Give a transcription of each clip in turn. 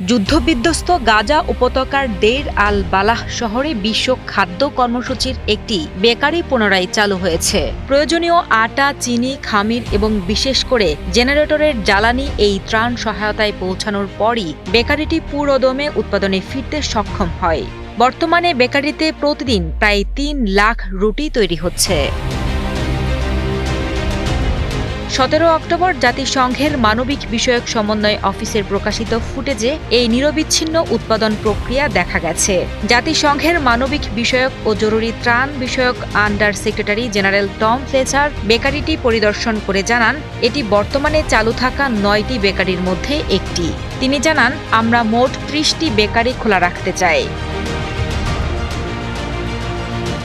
যুদ্ধবিধ্বস্ত গাজা উপত্যকার দেইর আল বালাহ শহরে বিশ্ব খাদ্য কর্মসূচির একটি বেকারি পুনরায় চালু হয়েছে। প্রয়োজনীয় আটা, চিনি, খামির এবং বিশেষ করে জেনারেটরের জ্বালানি এই ত্রাণ সহায়তায় পৌঁছানোর পরই বেকারিটি পুরোদমে উৎপাদনে ফিরতে সক্ষম হয়। বর্তমানে বেকারিতে প্রতিদিন প্রায় ৩ লাখ রুটি তৈরি হচ্ছে। ১৭ অক্টোবর জাতিসংঘের মানবিক বিষয়ক সমন্বয় অফিসের প্রকাশিত ফুটেজে এই নিরবিচ্ছিন্ন উৎপাদন প্রক্রিয়া দেখা গেছে। জাতিসংঘের মানবিক বিষয়ক ও জরুরি ত্রাণ বিষয়ক under secretary general Tom Fletcher বেকারিটি পরিদর্শন করে জানান, এটি বর্তমানে চালু থাকা ৯টি বেকারির মধ্যে একটি। তিনি জানান, আমরা মোট ৩০টি বেকারি খোলা রাখতে চাই।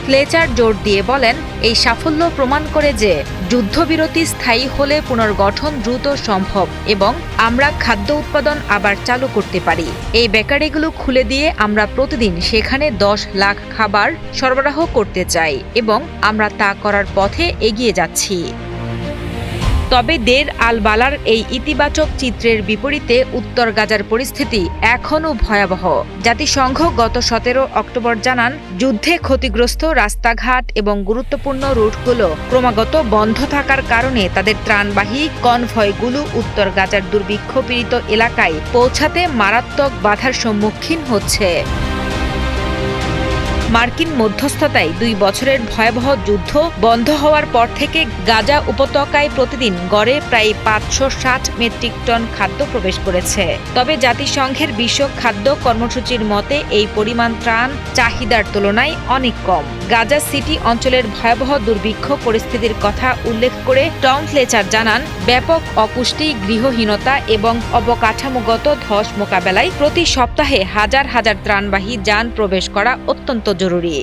ফ্লেচার জোর দিয়ে বলেন, এই সাফল্য প্রমাণ করে যে যুদ্ধবিরতি স্থায়ী হলে পুনর্গঠন দ্রুত সম্ভব এবং আমরা খাদ্য উৎপাদন আবার চালু করতে পারি। এই বেকারিগুলো খুলে দিয়ে আমরা প্রতিদিন সেখানে ১০ লাখ খাবার সরবরাহ করতে চাই এবং আমরা তা করার পথে এগিয়ে যাচ্ছি। তবে দেইর আল বালার এই ইতিবাচক চিত্রের বিপরীতে উত্তর গাজার পরিস্থিতি এখনও ভয়াবহ। জাতিসংঘ গত ১৭ অক্টোবর জানান, যুদ্ধে ক্ষতিগ্রস্ত রাস্তাঘাট এবং গুরুত্বপূর্ণ রুটগুলো ক্রমাগত বন্ধ থাকার কারণে তাদের ত্রাণবাহী কনভয়গুলো উত্তর গাজার দুর্ভিক্ষ পীড়িত এলাকায় পৌঁছাতে মারাত্মক বাধার সম্মুখীন হচ্ছে। মার্কিন মধ্যস্থতায় ২ বছরের ভয়াবহ যুদ্ধ বন্ধ হওয়ার পর থেকে গাজা উপত্যকায় প্রতিদিন গড়ে প্রায় ৫৬০ মেট্রিক টন খাদ্য প্রবেশ করেছে। তবে জাতিসংঘের বিশ্ব খাদ্য কর্মসূচির মতে এই পরিমাণ ত্রাণ চাহিদার তুলনায় অনেক কম। গাজা সিটি অঞ্চলের ভয়াবহ দুর্ভিক্ষ পরিস্থিতির কথা উল্লেখ করে টম ফ্লেচার জানান, ব্যাপক অপুষ্টি, গৃহহীনতা এবং অবকাঠামোগত ধস মোকাবেলায় প্রতি সপ্তাহে হাজার হাজার ত্রাণবাহী যান প্রবেশ করা অত্যন্ত জরুরি।